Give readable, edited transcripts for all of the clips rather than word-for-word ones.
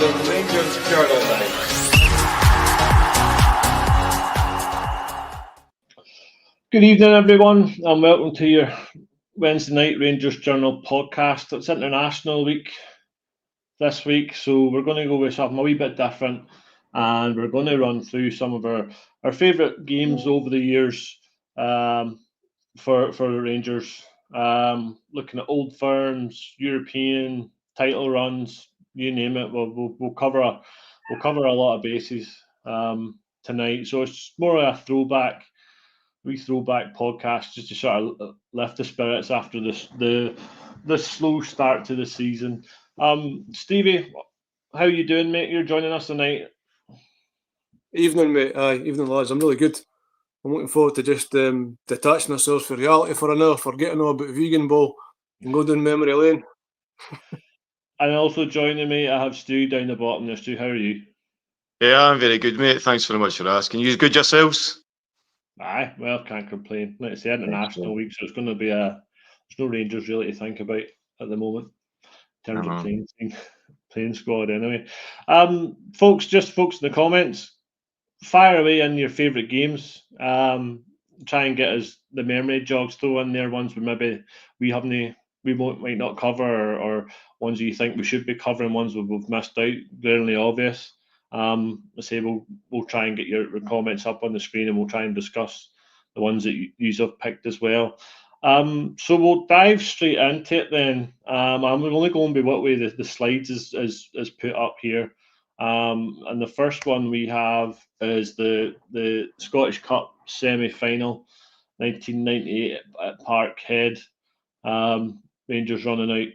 the Rangers Journal night. Good evening, everyone, and welcome to your Wednesday night Rangers Journal podcast. It's International Week this week, so we're going to go with something a wee bit different, and we're going to run through some of our favourite games over the years for the Rangers. Looking at old firms, European title runs, you name it. We'll cover a lot of bases tonight. So it's more of a throwback podcast just to sort of lift the spirits after the slow start to the season. Stevie, how you doing, mate? You're joining us tonight. Evening, mate. Evening, lads. I'm really good. I'm looking forward to just detaching ourselves from reality for an hour, forgetting all about vegan ball and go down memory lane. And also joining me, I have Stu down the bottom there. Stu, how are you? Yeah, I'm very good, mate. Thanks very much for asking. You good yourselves? Aye, well, can't complain. Like it's the International Week, so it's going to be there's no Rangers really to think about at the moment in terms of playing squad anyway. Folks in the comments, fire away in your favourite games. Try and get us the memory jogs, throw in there ones maybe might not cover, or ones you think we should be covering, ones we've missed out, glaringly obvious. Let's say we'll try and get your comments up on the screen, and we'll try and discuss the ones that you have picked as well. So we'll dive straight into it then. I'm only going by what way the slides is put up here. And the first one we have is the Scottish Cup semi-final, 1998 at Parkhead. Rangers running out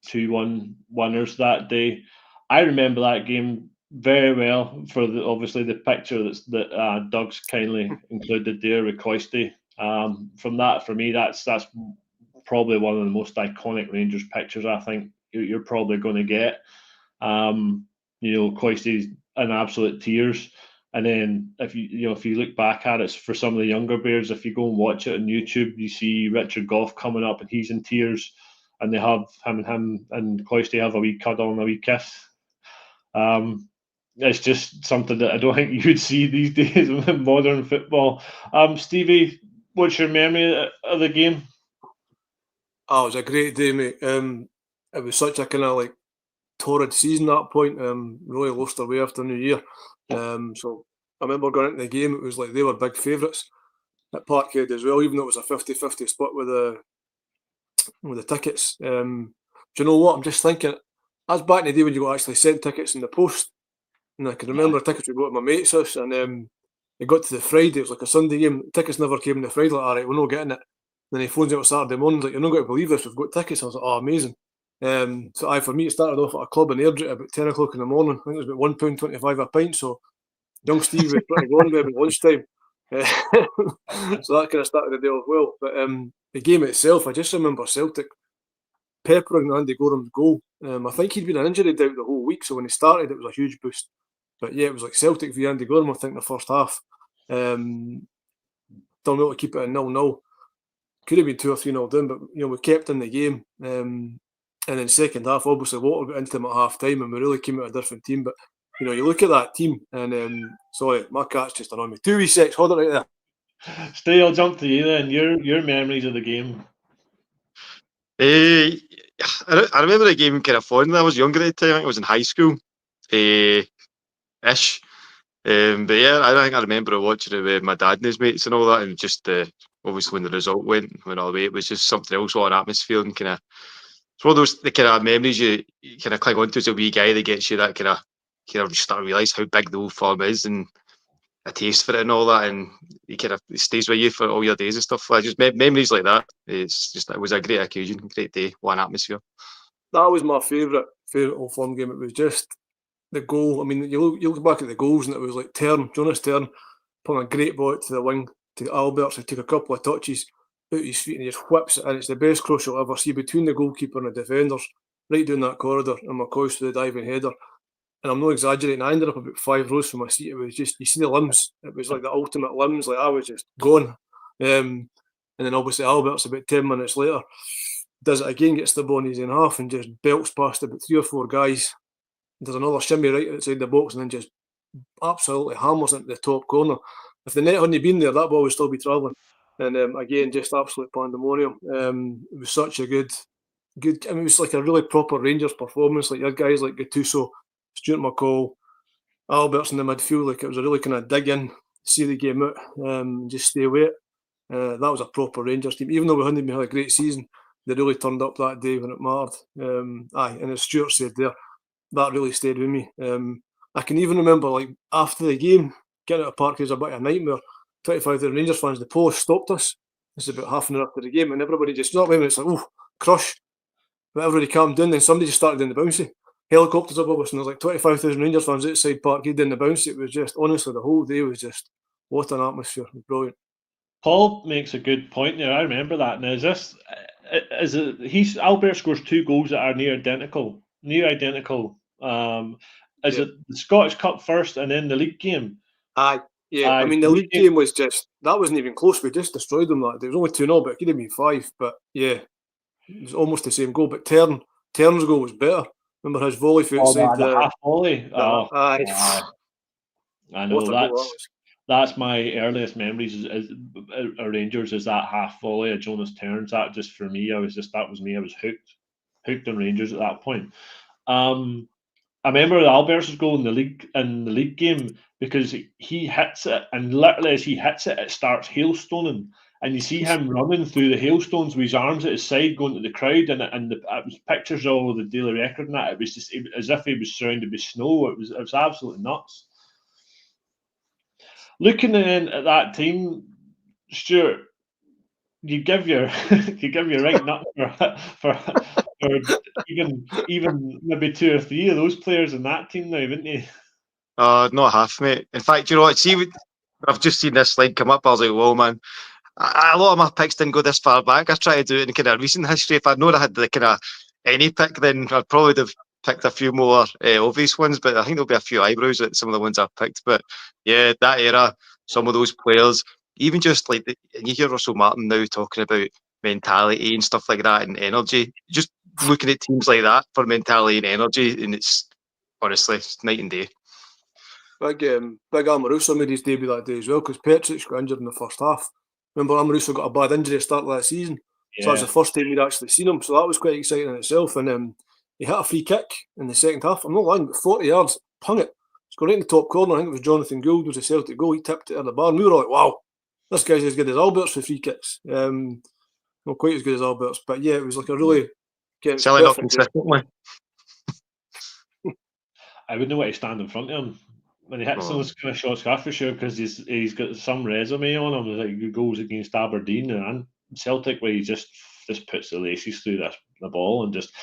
2-1 winners that day. I remember that game very well for obviously the picture that Doug's kindly included there with Coisty. From that, for me, that's probably one of the most iconic Rangers pictures I think you're probably going to get. Coisty's in absolute tears, and then if you look back at it, for some of the younger bears, if you go and watch it on YouTube, you see Richard Gough coming up and he's in tears, and they have him and Coisty have a wee cuddle and a wee kiss. It's just something that I don't think you would see these days in modern football. Stevie, what's your memory of the game? Oh, it was a great day, mate. It was such a kind of like torrid season at that point. Really lost their way after New Year. So I remember going into the game, it was like they were big favourites at Parkhead as well, even though it was a 50-50 split with the tickets. Do you know what? I'm just thinking, that's back in the day when you got actually sent tickets in the post. And I can remember tickets would go to my mate's house, and it got to the Friday, it was like a Sunday game, tickets never came on the Friday, like, all right, we're not getting it. Then he phones out Saturday morning, like, you're not going to believe this, we've got tickets. I was like, oh, amazing. So for me, it started off at a club in Airdrie at about 10 o'clock in the morning. I think it was about £1.25 a pint, so young Steve was pretty gone by about lunchtime. So that kind of started the day off well. But the game itself, I just remember Celtic peppering Andy Goram's goal. I think he'd been an injury doubt the whole week, so when he started, it was a huge boost. But yeah, it was like Celtic v Andy Goram, I think, in the first half. Done well to keep it at 0-0. Could have been 2 or 3-0 down, but we kept in the game. And then second half, obviously, Water got into them at half time, and we really came out a different team. But you look at that team, and sorry, my cat's just annoying me. 2 wee secs, hold it right there. Stay, I'll jump to you then. Your memories of the game. I remember the game kind of fondly. I was younger at the time. I think I was in high school, ish. But yeah, I think I remember watching it with my dad and his mates and all that, and just obviously when the result went all the way, it was just something else, what an atmosphere, and kind of it's one of those the kind of memories you kind of cling on to as a wee guy that gets you that kind of start to realise how big the old firm is and a taste for it and all that, and it stays with you for all your days and stuff. Like just memories like that. It was a great occasion, great day, what an atmosphere. That was my favourite Old Firm game. It was just the goal. I mean, you look back at the goals, and it was like Jonas Tern putting a great ball to the wing to Alberts, who took a couple of touches out his feet and he just whips it, and it's the best cross you'll ever see between the goalkeeper and the defenders, right down that corridor, and McCoist with the diving header. And I'm not exaggerating, I ended up about 5 rows from my seat. It was just, you see the limbs, it was like the ultimate limbs, like I was just gone. And then obviously Alberts about 10 minutes later does it again, gets the ball in his own half and just belts past about 3 or 4 guys there's another shimmy right outside the box, and then just absolutely hammers into the top corner. If the net hadn't been there, that ball would still be travelling. And again, just absolute pandemonium. It was such a good. I mean, it was like a really proper Rangers performance. Like your guys like Gattuso, Stuart McCall, Alberts in the midfield. Like it was a really kind of dig in, see the game out, just stay away. That was a proper Rangers team. Even though we hadn't had a great season, they really turned up that day when it mattered. And as Stuart said there, that really stayed with me. I can even remember, like, after the game, getting out of Park was a bit of a nightmare. 25,000 Rangers fans, the post stopped us. This is about half an hour after the game, and everybody just stopped. It's like, oh, crush. But everybody calmed down, then somebody just started doing the bouncy. Helicopters above us, and there's like 25,000 Rangers fans outside Parkhead doing the bouncy. It was just, honestly, the whole day was just, what an atmosphere. It was brilliant. Paul makes a good point there. I remember that. Now, Albert scores 2 goals that are near identical. Is it the Scottish Cup first and then the league game? Aye. I mean, the league game was just, that wasn't even close. We just destroyed them that day. It was only 2-0, but it could have been 5. But yeah, it was almost the same goal. But Tern's goal was better. Remember his volley for outside the half volley? Aye. I know, that's my earliest memories as Rangers, is that half volley of Jonas Terns. That just, for me, that was me. I was hooked on Rangers at that point. I remember Albert's goal in the league game, because he hits it, and literally as he hits it, it starts hailstoning, and you see him running through the hailstones with his arms at his side, going to the crowd, and it was pictures of the Daily Record and that. It was just as if he was surrounded by snow. It was absolutely nuts. Looking at that team, Stuart, you give your right nut for even maybe 2 or 3 of those players in that team now, wouldn't you? Not half, mate. In fact, you know what? See, I've just seen this slide come up. I was like, whoa, man. A lot of my picks didn't go this far back. I tried to do it in kind of recent history. If I'd known I had the kind of any pick, then I'd probably have picked a few more obvious ones. But I think there'll be a few eyebrows at some of the ones I've picked. But yeah, that era, some of those players, even just like, and you hear Russell Martin now talking about mentality and stuff like that, and energy. Just looking at teams like that for mentality and energy, and it's honestly night and day. Big Amoruso made his debut that day as well, because Petric got injured in the first half. Remember, Amoruso got a bad injury at the start of that season, so that was the first time we'd actually seen him. So that was quite exciting in itself. And he hit a free kick in the second half. I'm not lying, but 40 yards, hung it. Scored right in the top corner. I think it was Jonathan Gould was a Celtic goal. He tipped it at the bar, and we were like, "Wow, this guy's as good as Alberts for free kicks." Not quite as good as Alberts, but yeah, it was like a really selling up consistently. I wouldn't want to stand in front of him when he hits those kind of shots, for sure, because he's got some resume on him. Like goals against Aberdeen and Celtic, where he just puts the laces through the ball and just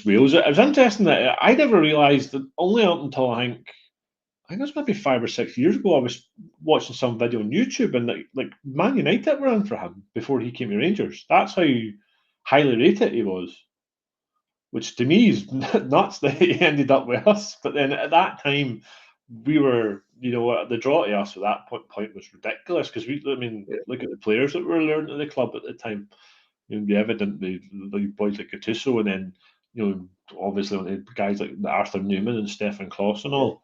wheels it. It was interesting that I never realised that only up until I think it was maybe 5 or 6 years ago, I was watching some video on YouTube, and like Man United were in for him before he came to Rangers. That's how highly rated he was, which to me is nuts that he ended up with us. But then at that time, we were, the draw to us at that point was ridiculous, because look at the players that were learning at the club at the time. It'd be evident the boys like Gattuso, and then obviously the guys like Arthur Newman and Stefan Kloss and all.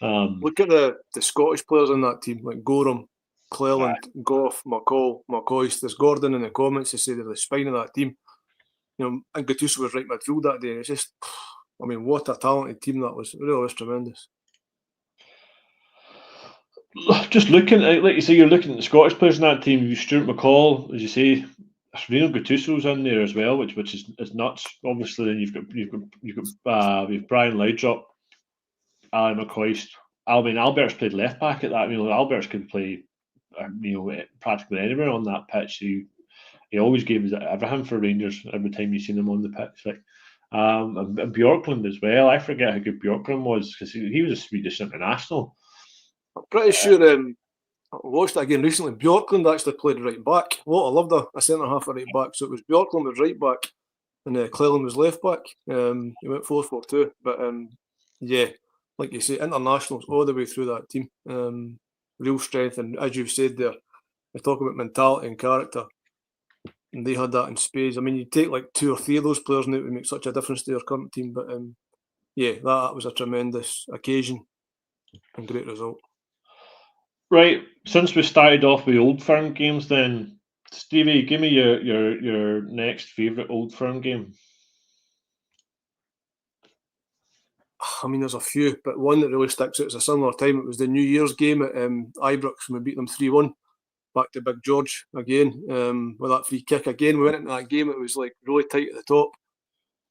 Look at the Scottish players in that team, like Gorham, Cleland, Gough, McCall, McCoist. There's Gordon in the comments to say they're the spine of that team. And Gattuso was right midfield that day. It's just, what a talented team that was. It really was tremendous. Just looking at, like you say, you're looking at the Scottish players in that team. Stuart McCall, as you say, Reno Gattuso's in there as well, which is nuts. Obviously, then you've got Brian Laudrup, Alan McCoist. Alberts played left back at that. Alberts could play, practically anywhere on that pitch. He always gave us everything for Rangers every time you seen him on the pitch. And Bjorklund as well. I forget how good Bjorklund was, because he was a Swedish international. I'm pretty sure. I watched that again recently. Bjorklund actually played right back. I loved a centre half at right back. So it was Bjorklund was right back, and Cleland was left back. He went 4-4-2. But yeah, like you say, internationals all the way through that team. Real strength, and as you've said there, we talk about mentality and character, and they had that in spades. You take like 2 or 3 of those players now to make such a difference to your current team. But yeah, that was a tremendous occasion and great result. Right, since we started off with Old Firm games, then Stevie, give me your next favourite Old Firm game. I mean, there's a few, but one that really sticks out is a similar time. It was the New Year's game at Ibrox when we beat them 3-1. Back to Big George again with that free kick again. We went into that game, it was like really tight at the top,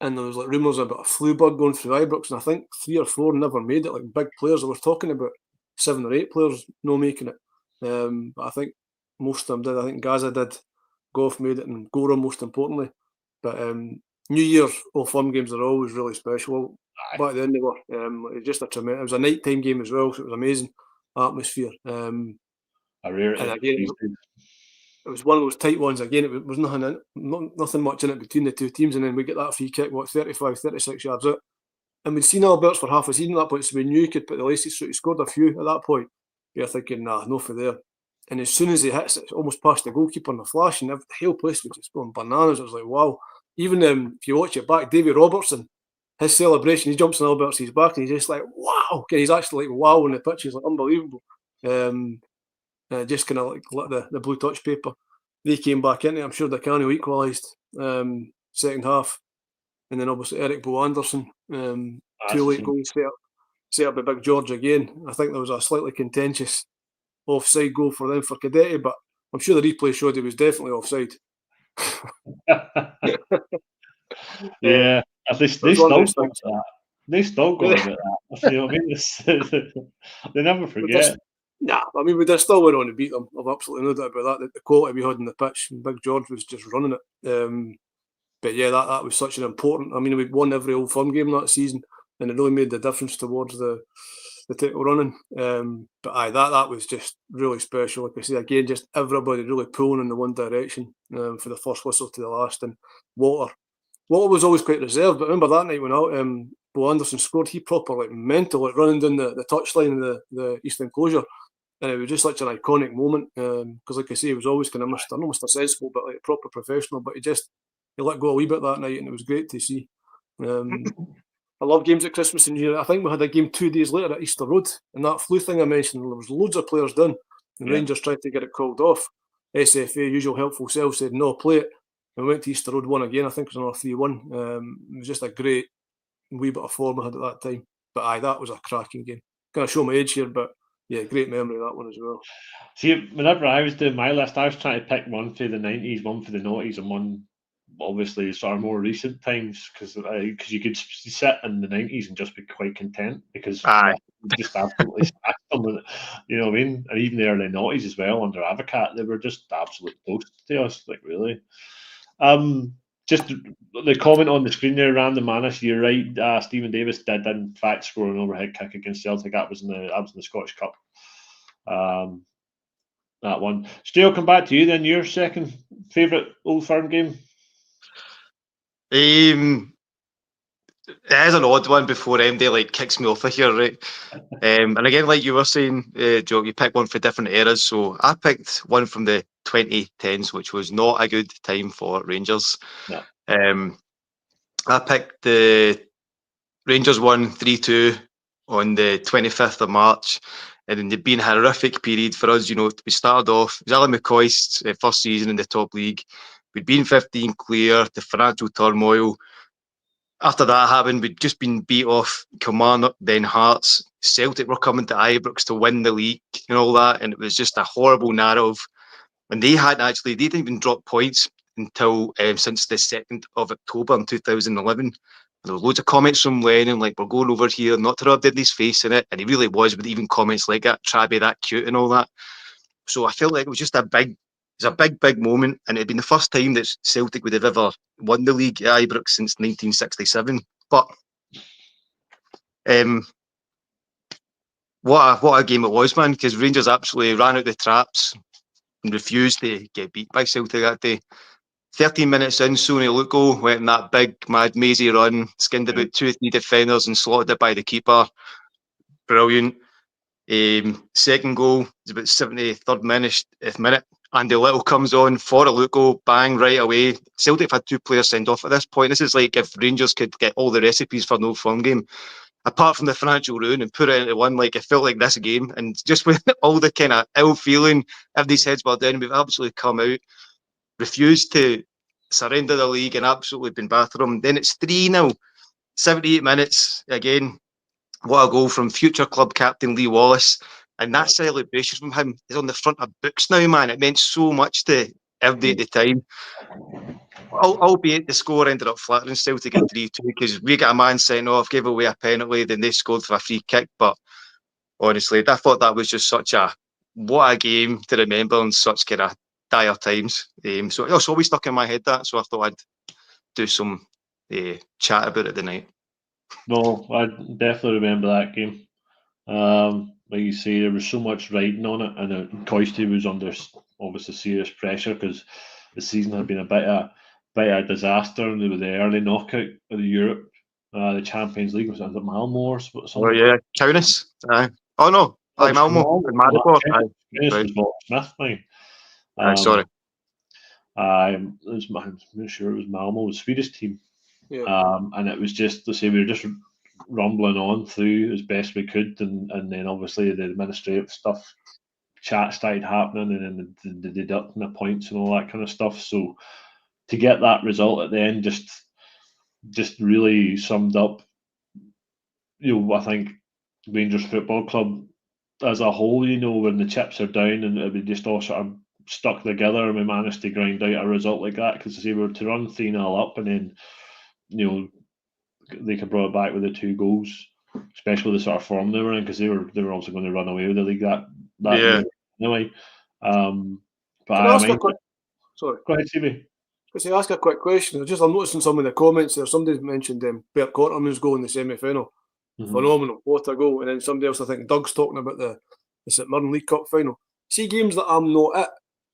and there was like rumours about a flu bug going through Ibrox, and I think 3 or 4 never made it. Like big players, I was talking about 7 or 8 players no making it, but I think most of them did. I think Gaza did, Goff made it, and Gora most importantly. But New Year's Old Firm games are always really special. Back then they were. It was just a tremendous. It was a nighttime game as well, so it was amazing atmosphere. A rare. And again, it was one of those tight ones. Again, it was nothing much in it between the two teams, and then we get that free kick, 35, 36 yards out. And we'd seen Alberts for half a season at that point, so we knew he could put the laces through. He scored a few at that point. You're thinking, nah, no for there. And as soon as he hits it, it's almost past the goalkeeper in the flash, and the whole place was just going bananas. I was like, wow. Even if you watch it back, Davy Robertson, his celebration, he jumps on Alberts' back, and he's just like, wow. He's actually like, wow, on the pitch. He's like, unbelievable. Just kind of like lit the blue touch paper. They came back in it. I'm sure Dicano equalised second half. And then obviously Eric Bo Anderson, 2 late goals set up by Big George again. I think there was a slightly contentious offside goal for them for Cadete, but I'm sure the replay showed he was definitely offside. Yeah, they still go that. They still go about that. You know what I mean? They never forget. I mean, we still went on to beat them. I've absolutely no doubt about that. The quality we had in the pitch, and Big George was just running it. But yeah, that was such an important. I mean, we'd won every Old Firm game that season, and it really made the difference towards the title running. But that was just really special. Like I say, again, just everybody really pulling in the one direction for the first whistle to the last. And Walter was always quite reserved, but remember that night when Bo Anderson scored, he proper like mental, like running down the touchline in the East Enclosure. And it was just such an iconic moment because, like I say, he was always kind of Mr. Sensible, but like proper professional. But he let go a wee bit that night, and it was great to see. I love games at Christmas and New Year. I think we had a game 2 days later at Easter Road, and that flu thing I mentioned, there was loads of players done, and Rangers tried to get it called off. SFA, usual helpful self, said no, play it, and went to Easter Road, won again. I think it was another 3-1. It was just a great wee bit of form I had at that time. But that was a cracking game. Going to show my age here, but yeah, great memory of that one as well. See, whenever I was doing my list, I was trying to pick one for the 90s, one for the noughties, and one obviously sort of more recent times because you could sit in the 90s and just be quite content because just absolutely stacked them, you know what I mean? And even the early noughties as well under Avocat, they were just absolute close to us, like really. Just the comment on the screen there, Random Manis, you're right. Stephen Davis did in fact score an overhead kick against Celtic. That was in the Scottish Cup. That one. Stu, I'll come back to you then. Your second favourite Old Firm game? It is an odd one before MD kicks me off of here, right? And again, like you were saying, Joe, you pick one for different eras. So I picked one from the 2010s, which was not a good time for Rangers. No. I picked the Rangers won 3-2 on the 25th of March. And it'd been a horrific period for us. You know, we started off, it was Ali McCoist's first season in the top league. We'd been 15 clear, the financial turmoil. After that happened, we'd just been beat off Kilmarnock, then Hearts. Celtic were coming to Ibrox to win the league and all that. And it was just a horrible narrative. And they didn't even drop points until since the 2nd of October in 2011. There were loads of comments from Lennon, like, we're going over here, not to rub Disney's face in it. And he really was, with even comments like that, Trabby, that cute and all that. So I felt like it was just a big moment. And it'd been the first time that Celtic would have ever won the league at Ibrox since 1967. But what a game it was, man, because Rangers absolutely ran out the traps and refused to get beat by Celtic that day. 13 minutes in, Sonny Luco went in that big, mad, mazy run, skinned about 2 or 3 defenders and slotted it by the keeper. Brilliant. Second goal was about 73rd minute. Andy Little comes on for a look goal, bang, right away. Celtic have had 2 players sent off at this point. This is like if Rangers could get all the recipes for no fun game, apart from the financial ruin, and put it into one. Like, it felt like this game, and just with all the kind of ill feeling, everybody's heads were down. We've absolutely come out, refused to surrender the league, and absolutely been battered them. Then it's 3-0, 78 minutes again. What a goal from future club captain Lee Wallace. And that celebration from him is on the front of books now, man. It meant so much to everybody at the time. Albeit the score ended up flattering Celtic at 3-2 because we got a man sent off, gave away a penalty, then they scored for a free kick. But honestly, I thought that was just what a game to remember in such kind of dire times. So it's always stuck in my head, that. So I thought I'd do some chat about it tonight. No, I definitely remember that game. Like you say, there was so much riding on it, and Coisty was under obviously serious pressure because the season had been a bit of a disaster, and they were the early knockout of the Europe, the Champions League. Was it Malmo or something? Oh yeah, Kaunas. Oh no, Malmo and Maribor. Kaunas was Smith, man. Sorry. I'm not sure it was Malmo, the Swedish team. Yeah. And it was just to say we were just rumbling on through as best we could, and then obviously the administrative stuff, chat started happening, and then the deducting of points and all that kind of stuff. So to get that result at the end just really summed up, I think Rangers Football Club as a whole, when the chips are down and we just all sort of stuck together and we managed to grind out a result like that, because they were to run 3-0 up and then they could brought it back with the 2 goals, especially the sort of form they were in, because they were also going to run away with the league that year anyway. Sorry. Go ahead, CB. Because I ask a quick question. I'm noticing some of the comments there. Somebody mentioned Bert Korterman's goal in the semi-final. Mm-hmm. Phenomenal. What a goal. And then somebody else, I think Doug's talking about the St Mirren League Cup final. See, games that I'm not at,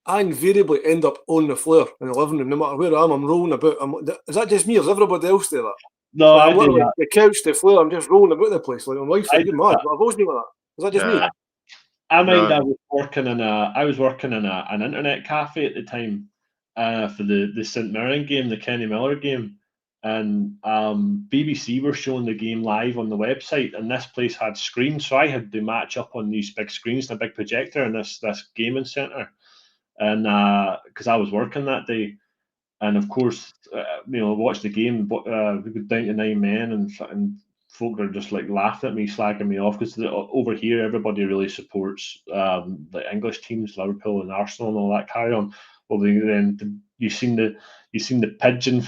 I invariably end up on the floor in the living room. No matter where I am, I'm rolling about. Is that just me, or does everybody else do that? No, I do that. The couch, the floor, I'm just rolling about the place. Like, my wife's like, you're mad. But I've always been like that. Is that just me? I was working in an internet cafe at the time for the St Mirren game, the Kenny Miller game, and BBC were showing the game live on the website, and this place had screens, so I had to match up on these big screens and a big projector in this gaming centre, and because I was working that day. And of course, watch the game. We got down to 9 men, and folk are just like laughing at me, slagging me off, because over here everybody really supports the English teams, Liverpool and Arsenal and all that carry on. Well, then you seen the pigeon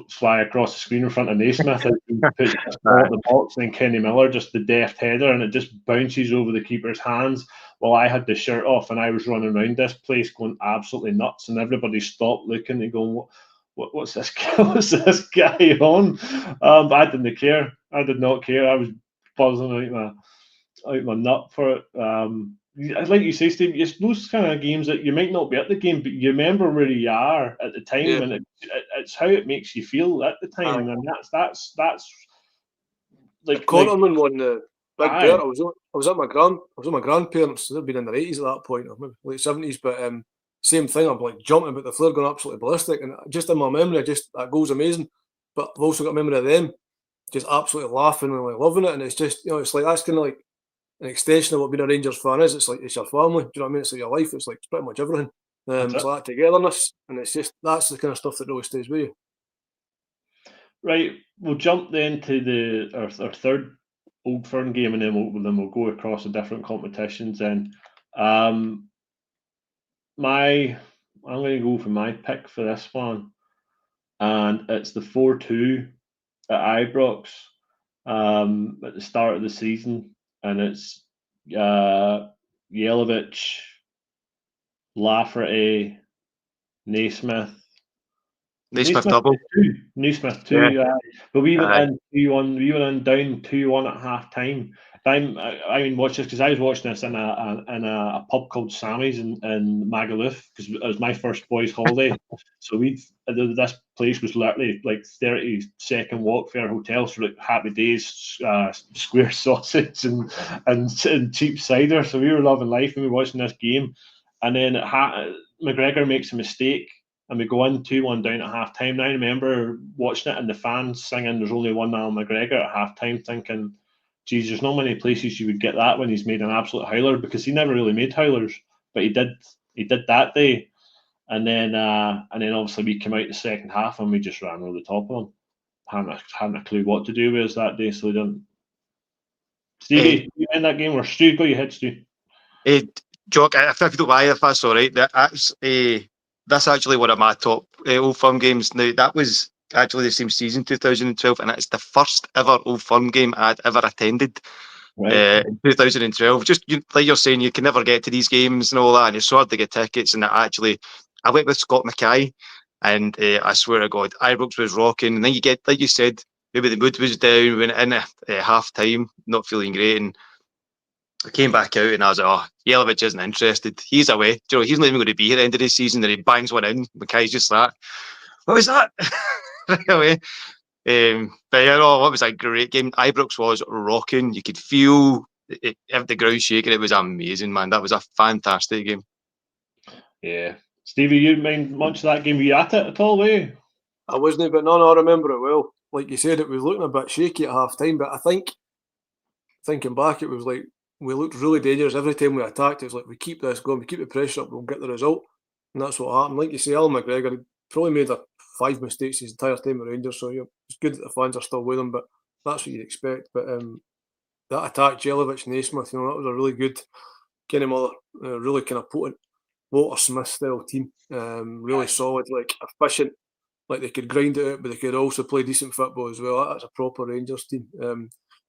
fly across the screen in front of Naismith, and put the box, and then Kenny Miller, just the deft header, and it just bounces over the keeper's hands. Well, I had the shirt off and I was running around this place going absolutely nuts, and everybody stopped looking and going, what's this guy on? But I didn't care. I did not care. I was buzzing out my nut for it. Like you say, Steve, it's those kind of games that you might not be at the game, but you remember where you are at the time, and it's how it makes you feel at the time, and that's like Korterman won the Big Bert. I was at my grandparents. They'd been in their 80s at that point, or maybe late 70s. But same thing. I'm like jumping about the floor, going absolutely ballistic. And just in my memory, that goal's amazing. But I've also got a memory of them just absolutely laughing and like loving it. And it's just, it's like, that's kind of like an extension of what being a Rangers fan is. It's like, it's your family. Do you know what I mean? It's like your life. It's like pretty much everything. It's like that togetherness. And it's just, that's the kind of stuff that really stays with you. Right. We'll jump then to our third Old Firm game, and then we'll go across the different competitions. Then, I'm going to go for my pick for this one, and it's the 4-2 at Ibrox at the start of the season, and it's Jelavic, Lafferty, Naismith double. Naismith 2. But we went in 2-1. We went in down 2-1 at half time. I watched this because I was watching this in a pub called Sammy's in Magaluf, because it was my first boys' holiday. So this place was literally like 30-second walk for our hotel. So like happy days, square sausage and cheap cider. So we were loving life and we were watching this game. And then McGregor makes a mistake and we go in 2-1 down at half time. And I remember watching it and the fans singing "There's only one Al McGregor" at half time, thinking, geez, there's not many places you would get that when he's made an absolute howler, because he never really made howlers, but he did that day. And then obviously we came out the second half and we just ran over the top of them. Hadn't a clue what to do with us that day, so they didn't. Stevie, you in that game, or Stu? Go ahead, Stu. Jock, if you don't mind, if that's all right, that's actually one of my top Old Firm games. Now, that was actually the same season, 2012, and it's the first ever Old Firm game I'd ever attended. Right. In 2012. Just like you're saying, you can never get to these games and all that, and it's so hard to get tickets. And I went with Scott Mackay, and I swear to God, Ibrox was rocking. And then you get, like you said, maybe the mood was down. We went in at half time, not feeling great, and I came back out and I was like, oh, Jelavic isn't interested. He's away. You know, he's not even going to be here at the end of the season. And he bangs one in. Mackay's just like, what was that? Right away. But yeah, no, it was a great game. Ibrox was rocking. You could feel the ground shaking. It was amazing, man. That was a fantastic game. Yeah. Stevie, you mind much of that game? Were you at it at all, were you? I wasn't, but no, I remember it well. Like you said, it was looking a bit shaky at half time, but I think, thinking back, it was like we looked really dangerous every time we attacked. It was like, we keep this going, we keep the pressure up, we'll get the result. And that's what happened. Like you say, Al McGregor probably made 5 mistakes his entire time at Rangers, so it's good that the fans are still with him, but that's what you'd expect. But that attack, Jelavic, Naismith, that was a really good kind of really kind of potent Walter Smith style team. Really solid, like efficient, like they could grind it out, but they could also play decent football as well. That's a proper Rangers team.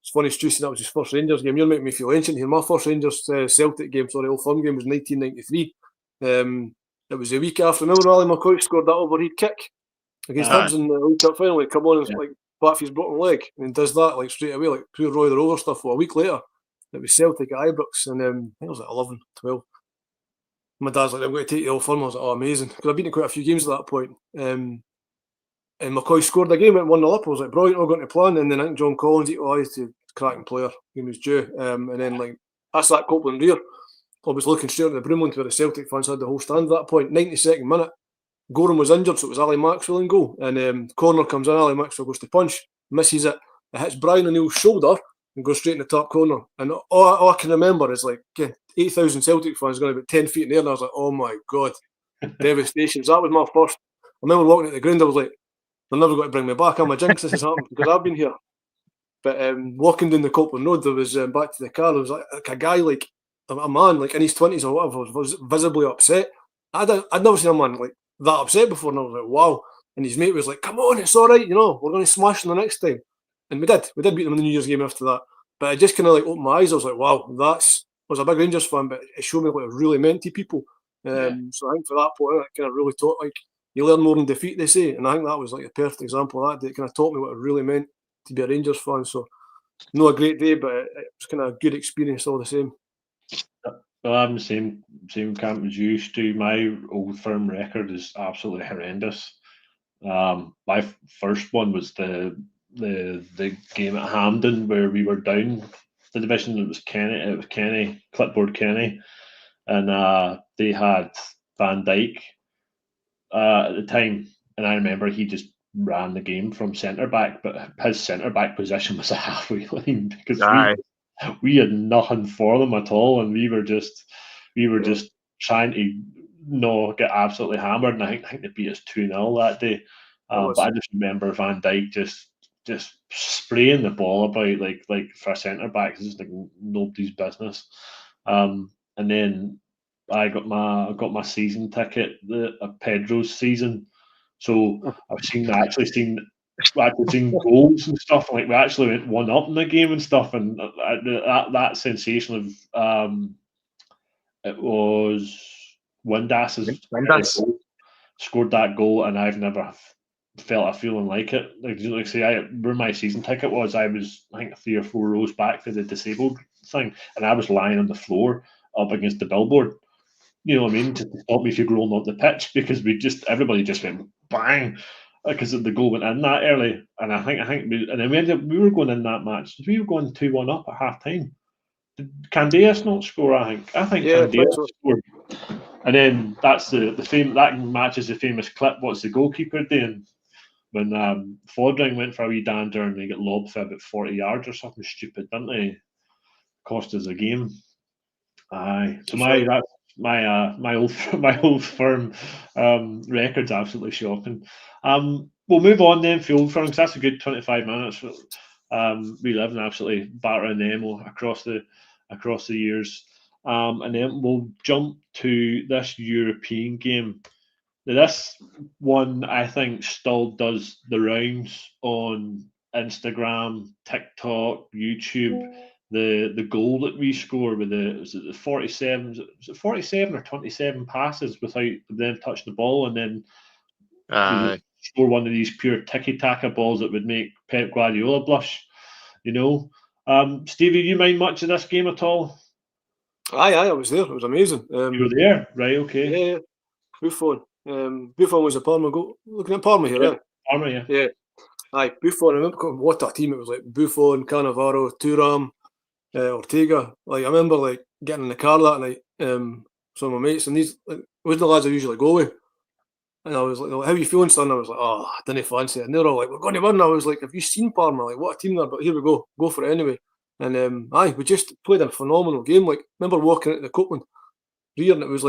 It's funny, Stu saying that was his first Rangers game. You're making me feel ancient here. My first Rangers Celtic game, Old Firm game, was 1993. It was a week after. Remember Ali McCoy scored that overhead kick against Hibs in the League Cup final. He come on and like bat for his bottom leg and does that like straight away, like pure Roy the Rover stuff. Well, a week later, it was Celtic at Ibrox, and I think it was like 11, 12. My dad's like, I'm going to take you Old Firm. I was like, oh, amazing. Because I've been to quite a few games at that point. And McCoy scored the game, went 1-0 up. I was like, brilliant, all going to plan. And then I think John Collins equalised to cracking player. He was due. And then, like, I sat Copeland rear. I was looking straight at the Broomland where the Celtic fans had the whole stand at that point. 92nd minute. Gorham was injured, so it was Ali Maxwell in goal. And corner comes in, Ali Maxwell goes to punch, misses it. It hits Brian O'Neill's shoulder and goes straight in the top corner. And all I can remember is, like, 8,000 Celtic fans going about 10 feet in the air. And I was like, oh my God, devastation. So that was my first. I remember walking at the ground, I was like, they're never going to bring me back. I'm a jinx, this has happened because I've been here. But walking down the Copeland Road, there was back to the car, there was like a guy, like a man, like in his 20s or whatever, was visibly upset. I'd never seen a man like that upset before, and I was like, wow. And his mate was like, come on, it's all right, we're going to smash them the next time. And we did beat them in the New Year's game after that. But it just kind of like opened my eyes. I was like, wow, I was a big Rangers fan, but it showed me what it really meant to people. So I think for that point, it kind of really taught, like, you learn more in defeat, they say. And I think that was like a perfect example of that. It kind of taught me what it really meant to be a Rangers fan. So, not a great day, but it was kind of a good experience all the same. Well, I'm the same camp as you, Stu. My Old Firm record is absolutely horrendous. My first one was the game at Hampden where we were down the division. It was Kenny, Clipboard Kenny, and they had Van Dijk at the time, and I remember he just ran the game from centre back, but his centre back position was a halfway line because we had nothing for them at all, and we were just trying to not get absolutely hammered. And I think they beat us 2-0 that day. But I just remember Van Dijk just spraying the ball about like for a centre back. It's just like nobody's business. And then I got my season ticket, Pedro's season. So I've actually seen goals and stuff. Like we actually went 1-up in the game and stuff, and that sensation of it was Windass scored that goal, and I've never felt a feeling like it. Like say, where my season ticket was, I was I think 3 or 4 rows back to the disabled thing, and I was lying on the floor up against the billboard. You know what I mean? To stop me from rolling up the pitch, because everybody just went bang because the goal went in that early, and I think and then we were going in that match. We were going 2-1 up at half time. Did Candeas not score? I think Candeas scored. And then that's that match is the famous clip. What's the goalkeeper doing when Fodring went for a wee dander and they get lobbed for about 40 yards or something stupid, didn't they? Cost us a game. Aye. So my old firm record's absolutely shocking. We'll move on then for Old Firm because that's a good 25 minutes. Reliving absolutely battering them across the years. And then we'll jump to this European game. Now, this one, I think, still does the rounds on Instagram, TikTok, YouTube. The goal that we score with the 47, was it 47 or 27 passes without them touching the ball, and then score one of these pure tiki-taka balls that would make Pep Guardiola blush. Stevie, you mind much of this game at all? Aye, I was there. It was amazing. You were there, right? Okay. Yeah. Buffon. Buffon was a Parma goal. Looking at Parma here, right? Parma, yeah. Yeah. Aye, Buffon. I remember what a team it was like. Buffon, Cannavaro, Thuram, Ortega. Like I remember like getting in the car that night. Some of my mates, and these wasn't the lads I usually go with. And I was like, "How are you feeling, son?" I was like, "Oh, I didn't fancy it." And they were all like, "We're going to win." I was like, "Have you seen Parma? Like, what a team they're!" But here we go for it anyway. And we just played a phenomenal game. Like, remember walking out the Copeland rear, and it was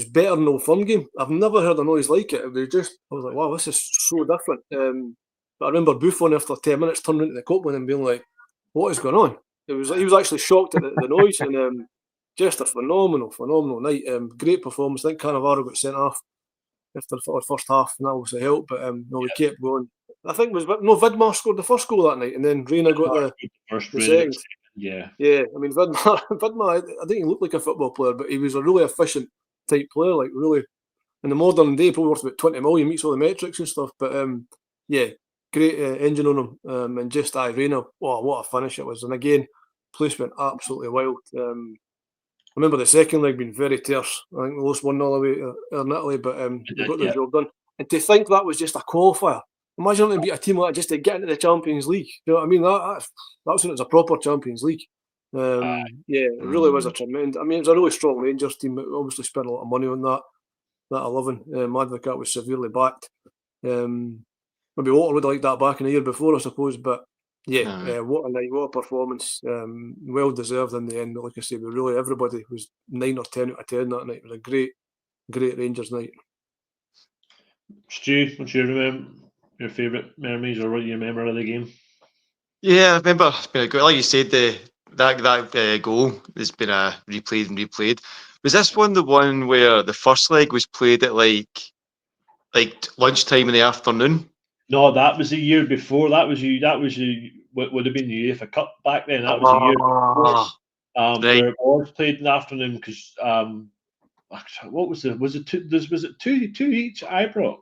better than the Old Firm game. I've never heard a noise like it. I was like, wow, this is so different. But I remember Buffon after 10 minutes turning into the Copeland and being like, what is going on? He was actually shocked at the noise, and just a phenomenal night. Great performance. I think Cannavaro got sent off after the first half, and that obviously helped. But we kept going. I think Vidmar scored the first goal that night, and then Reina got the second. Yeah. I mean, Vidmar, I think he looked like a football player, but he was a really efficient type player. Like really, in the modern day, probably worth about 20 million, meets all the metrics and stuff. But great engine on him, and just Reina. Wow, what a finish it was! And again, place went absolutely wild. I remember the second leg being very terse. I think we lost 1-0 away in Italy, but we got the job done. And to think that was just a qualifier. Imagine to beat a team like that just to get into the Champions League. You know what I mean? That's when it was a proper Champions League. It really was a tremendous. I mean, it was a really strong Rangers team. But obviously spent a lot of money on that 11. Advocat was severely backed. Maybe Walter would have liked that back in the year before, I suppose. But what a night, what a performance. Well deserved in the end. Like I say, everybody was 9 or 10 out of 10 that night. It was a great Rangers night. Stu, what's your favourite memories, or what you remember of the game? Yeah, I remember it's been a good, like you said, that goal has been replayed. Was this the one where the first leg was played at like lunchtime in the afternoon? No, that was the year before. That was what would have been the UEFA Cup back then. That was the year before. Right. Where it was played in the afternoon because what was it? Was it two each Ibrox?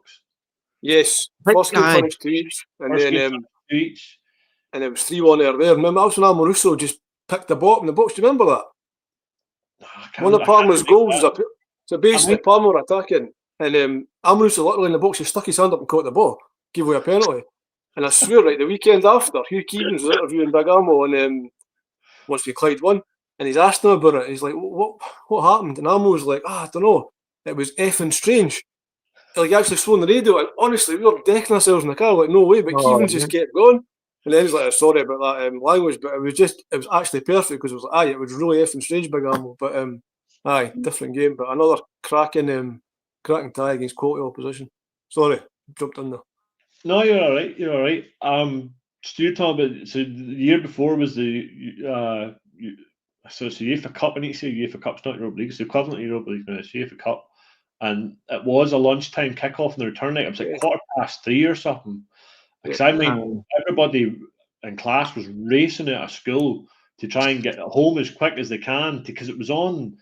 Yes, first game finished 2 each, and then 2 each, and it was 3-1 there. Remember, that was when Amoruso just picked the ball in the box. Do you remember that? One of Parma's goals was so basically Parma were attacking, and Amoruso literally in the box, he stuck his hand up and caught the ball, gave away a penalty. And I swear, the weekend after, Hugh Keevins was interviewing Big Amo, and once we Clyde won, and he's asked him about it. He's like, "What happened?" And Amo was like, "I don't know. It was effing strange." Like actually swung the radio, and honestly, we were decking ourselves in the car, like no way. But Keevins just kept going, and then he's like, "Sorry about that language," but it was actually perfect because it was like, it was really effing strange, Big Amo. But different game, but another cracking tie against quality opposition. Sorry, jumped in there. No, you're all right. You're all right. So you're talking about the year before was the so it's the UEFA Cup. I need to say UEFA Cup's not Europa League. It's the equivalent of Europa League. It's UEFA Cup. And it was a lunchtime kickoff in the return night. It was like 3:15 or something. Because I mean, everybody in class was racing out of school to try and get home as quick as they can because it was on.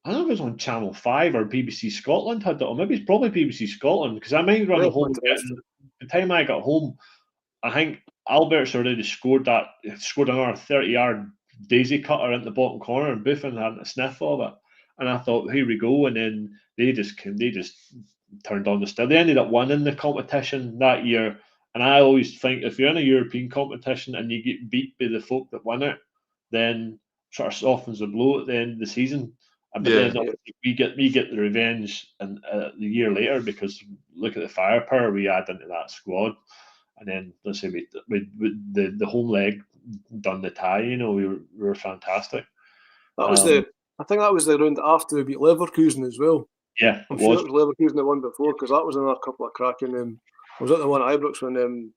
I don't know if it was on Channel 5 or BBC Scotland had it, or maybe it's probably BBC Scotland. Because I might run home. The time I got home, I think Albert's already scored another 30-yard daisy cutter into the bottom corner, and Buffon hadn't a sniff of it. And I thought, here we go. And then they just turned on the still. They ended up winning the competition that year. And I always think if you're in a European competition and you get beat by the folk that win it, then sort of softens the blow at the end of the season. But then we get the revenge and the year later, because look at the firepower we add into that squad, and then let's say we the home leg done the tie. You know, we were fantastic. That was I think that was the round after we beat Leverkusen as well. Yeah, I'm sure it was Leverkusen that won before, because that was another couple of cracking. Was that the one at Ibrox when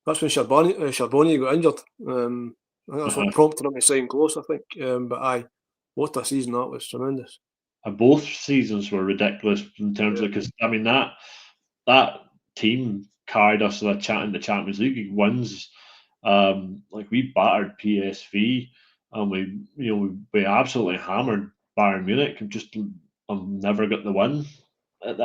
that's when Charbonnier got injured? I think that's what prompted him to sign close, I think. But what a season that was, tremendous. And both seasons were ridiculous in terms of, because I mean that team carried us to the Champions League wins. Like we battered PSV, and we absolutely hammered Bayern Munich, and just never got the win.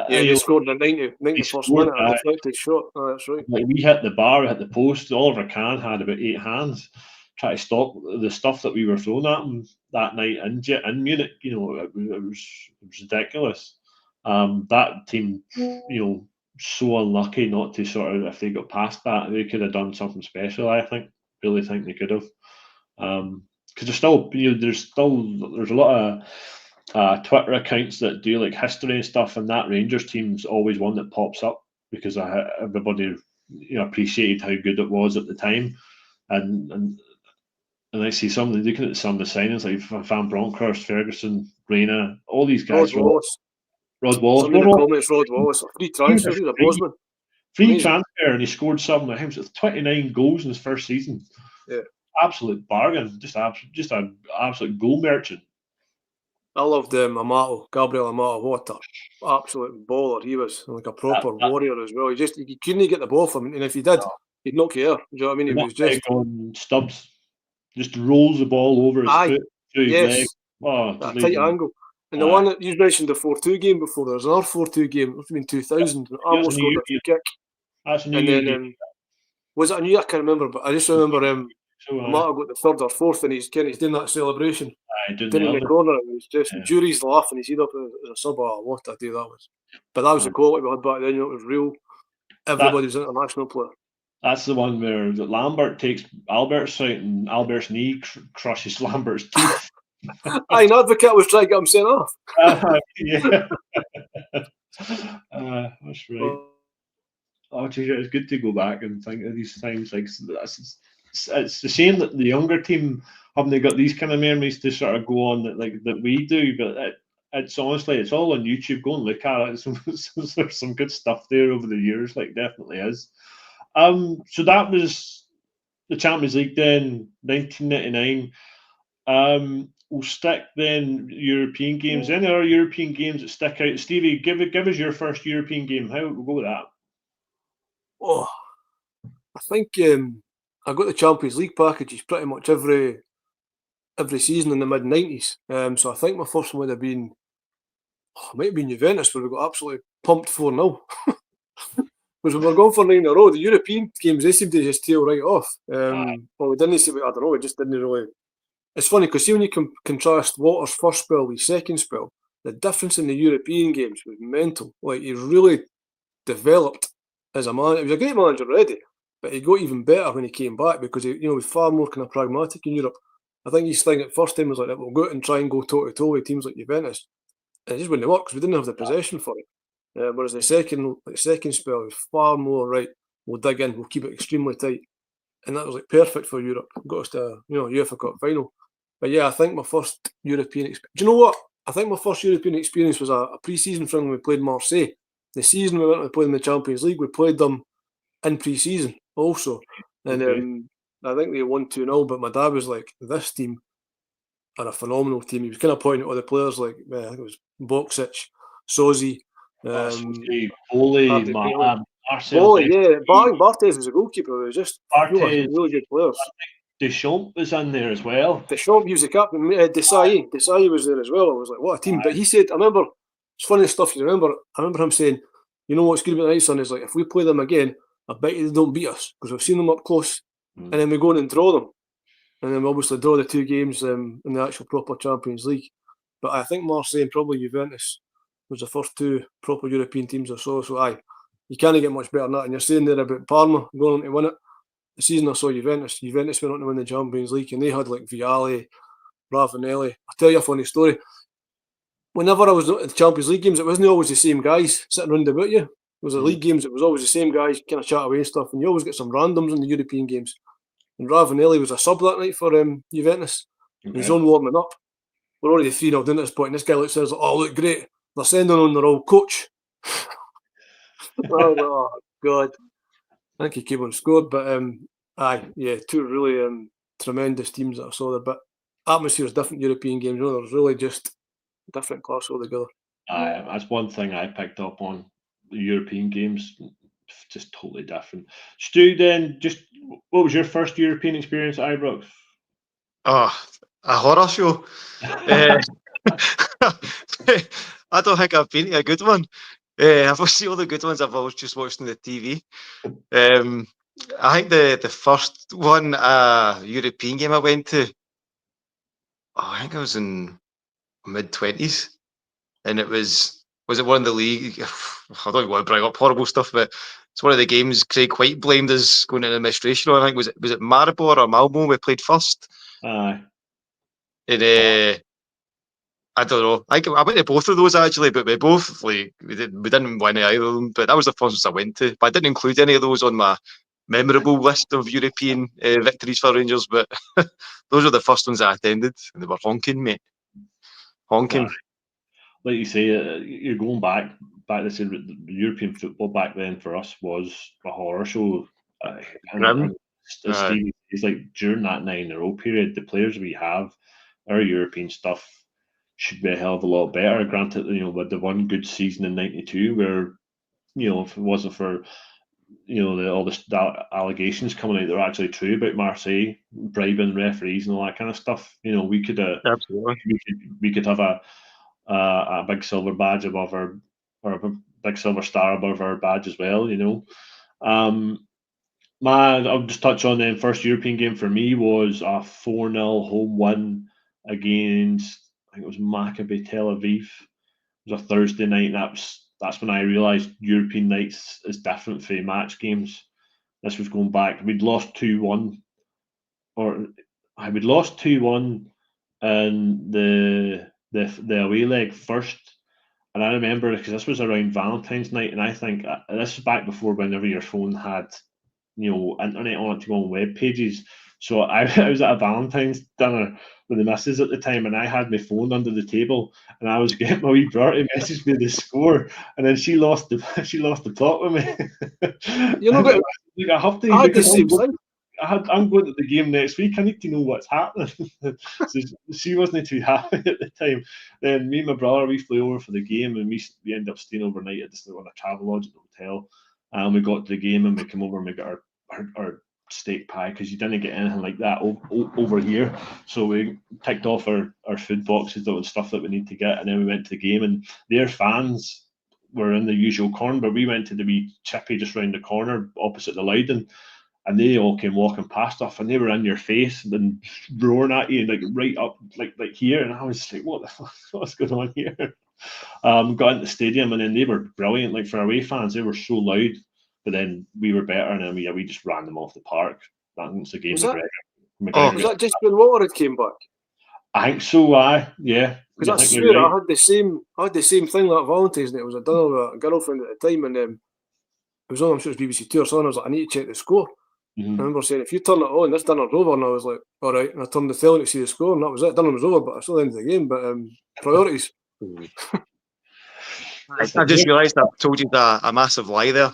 They scored in the 91st minute and deflected shot. Oh, that's right. Like we hit the bar, we hit the post. Oliver Kahn had about 8 hands, try to stop the stuff that we were throwing at him that night in Munich. You know, it was ridiculous. That team, you know, so unlucky not to sort of, if they got past that, they could have done something special. I really think they could have. Because there's still, you know, there's a lot of Twitter accounts that do like history and stuff, and that Rangers team's always one that pops up because everybody, you know, appreciated how good it was at the time, and I see looking at some of the signings like Van Bronckhorst, Ferguson, Reina, all these guys. Rod Wallace. Some of the comments, Rod Wallace, free transfer, he's a Bosman. Free transfer, and he scored something like him with 29 goals in his first season. Yeah, absolute bargain, just an absolute goal merchant. I loved Gabriel Amato. What an absolute baller he was, like a proper warrior as well. You couldn't get the ball from him, and if he did, he'd not care. Do you know what I mean? He was just on Stubbs, just rolls the ball over his foot through his leg. Oh, a tight angle. And the one that you mentioned, the 4-2 game before, there was another 4-2 game. It must have been 2000. Almost scored a free kick. That's a new year. Was it a new year? I can't remember, but I just remember Amato got the third or fourth, and he's doing that celebration. Down in the corner, and he's just jury's laughing his head up as a sub. Oh, what a day that was! But that was the quality we had back then. You know, it was real. Everybody was an international player. That's the one where Lambert takes Albert's side, and Albert's knee crushes Lambert's teeth. An advocate was trying to get him sent off. Yeah, that's right. Oh, geez, it's good to go back and think of these times. Like it's a shame that the younger team haven't got these kind of memories to sort of go on that we do. But it's honestly, it's all on YouTube. Go and look at it. There's some good stuff there over the years. Like, definitely is. So that was the Champions League then, 1999. We'll stick then European games. Any other European games that stick out? Stevie, give us your first European game. How we'll go with that? Oh, I think I got the Champions League packages pretty much every season in the mid-90s. So I think my first one would have been, it might have been Juventus, where we got absolutely pumped 4-0. Because we were going for 9 in a row. The European games, they seemed to just tail right off. Well, we didn't see, I don't know, we just didn't really. It's funny because see when you contrast Walter's first spell with his second spell, the difference in the European games was mental. Like, he really developed as a man. He was a great manager already, but he got even better when he came back because he was far more kind of pragmatic in Europe. I think his thing at first time was like, we'll go out and try and go toe to toe with teams like Juventus, and it just wouldn't work because we didn't have the possession for it. Whereas the second spell was far more right. We'll dig in, we'll keep it extremely tight, and that was like perfect for Europe. Got us to UEFA Cup final. But yeah, I think my first European experience. Do you know what? I think my first European experience was a pre-season friendly. We played Marseille. The season we went to play in the Champions League, we played them in pre-season also, and I think they won 2-0. But my dad was like, "This team are a phenomenal team." He was kind of pointing at all the players, like I think it was Boksic, Sozi, Marcel. Yeah, Barthez was a goalkeeper. It was just really good players. Deschamps was in there as well. Deschamps, he was the captain. Desailly was there as well. I was like, what a team. But he said, I remember, it's funny stuff you remember. I remember him saying, you know what's going to be nice, son, is like, if we play them again, I bet you they don't beat us because we've seen them up close. And then we go in and draw them. And then we obviously draw the 2 games in the actual proper Champions League. But I think Marseille and probably Juventus was the first 2 proper European teams I saw. So you can't get much better than that. And you're saying there about Parma going on to win it. The season I saw Juventus went on to win the Champions League, and they had like Vialli, Ravanelli. I'll tell you a funny story. whenever I was at the Champions League games, it wasn't always the same guys sitting round about you. It was the Mhm. league games, it was always the same guys kind of chat away and stuff, and you always get some randoms in the European games. And Ravanelli was a sub that night for Juventus. And he's Okay. on warming up. We're already 3-0 down at this point, and this guy looks says, "Oh, look great. They're sending on their old coach." Oh God. I think he came on scored, but two really tremendous teams that I saw there. But atmosphere is different European games. There's really just different class altogether. That's one thing I picked up on the European games. Just totally different. Stu, then, just what was your first European experience at Ibrox? Oh, a horror show. I don't think I've been to a good one. I've seen all the good ones I've always just watched on the TV. I think the first one European game I went to, I think I was in mid-20s, and it was it one of the league? I don't want to bring up horrible stuff, but it's one of the games Craig White blamed us going into administration on. I think was it Maribor or Malmo we played first. Aye. And I don't know. I went to both of those actually, but we didn't win either of them. But that was the first ones I went to. But I didn't include any of those on my memorable list of European victories for Rangers. But those are the first ones I attended, and they were honking, mate. Honking. Aye. Like you say, you're going back to say the European football back then for us was a horror show. Grim. Stevie, it's like during that 9-0 period, the players we have, our European stuff should be a hell of a lot better. Granted, with the one good season in '92, where if it wasn't for all the allegations coming out that are actually true about Marseille bribing referees and all that kind of stuff, we could absolutely we could have a big silver badge above our, or a big silver star above our badge as well. I'll just touch on then. First European game for me was a 4-0 home win against, I think it was Maccabi Tel Aviv. It was a Thursday night, and that's when I realised European nights is different from match games. This was going back. We'd lost 2-1, we'd lost 2-1 in the away leg first. And I remember, because this was around Valentine's night, and I think this was back before whenever your phone had internet on it to go on web pages. So I was at a Valentine's dinner with the missus at the time, and I had my phone under the table, and I was getting my wee brother to message me the score, and then she lost the plot with me. You know, but I have to. I had the same thing. I'm going to the game next week. I need to know what's happening. So she wasn't too happy at the time. Then me and my brother, we flew over for the game, and we ended up staying overnight at on a travel lodge at the hotel. And we got to the game, and we came over and we got our steak pie, because you didn't get anything like that over here. So we ticked off our food boxes and stuff that we need to get, and then we went to the game, and their fans were in the usual corner, but we went to the wee chippy just round the corner opposite the Loudon, and they all came walking past us, and they were in your face and roaring at you, like right up like here, and I was like, what the fuck, what's going on here? Got into the stadium, and then they were brilliant. Like for away fans, they were so loud. But then we were better, and then we just ran them off the park. That's the game. Was McGregor. that just when Waterhead came back? I think so. Yeah. Because I swear right. I had the same thing like Valentine's Day. It was a dinner with a girlfriend at the time, and it was on, I'm sure it was BBC Two or something. I was like, I need to check the score. Mm-hmm. I remember saying, if you turn it on, this dinner's over, and I was like, all right. And I turned the telly to see the score, and that was it. Dinner was over, but I still ended the game. But priorities. I just realised I've told you a massive lie there.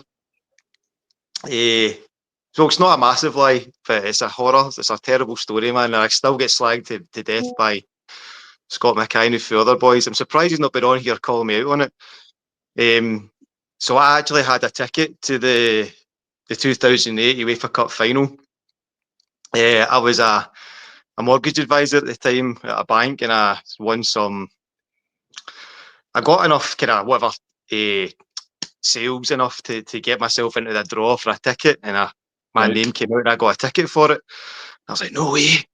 So it's not a massive lie, but it's a horror. It's a terrible story, man. And I still get slagged to death by Scott Mackay and a few other boys. I'm surprised he's not been on here calling me out on it. So I actually had a ticket to the 2008 UEFA Cup final. I was a mortgage advisor at the time at a bank, and I won some. I got enough kind of whatever sales enough to get myself into the draw for a ticket, and my name came out and I got a ticket for it. I was like, no way.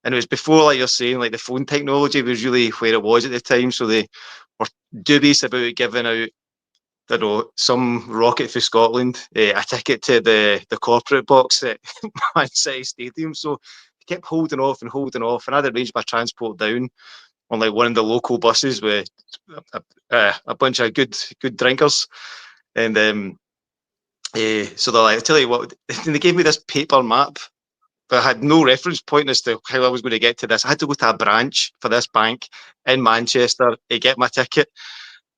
And it was before, like you're saying, like the phone technology was really where it was at the time, so they were dubious about giving out, I don't know, some rocket for Scotland a ticket to the corporate box at Man City Stadium. So I kept holding off, and I'd arranged my transport down on like one of the local buses with a bunch of good drinkers, and so they're like, I tell you what, they gave me this paper map, but I had no reference point as to how I was going to get to this. I had to go to a branch for this bank in Manchester to get my ticket,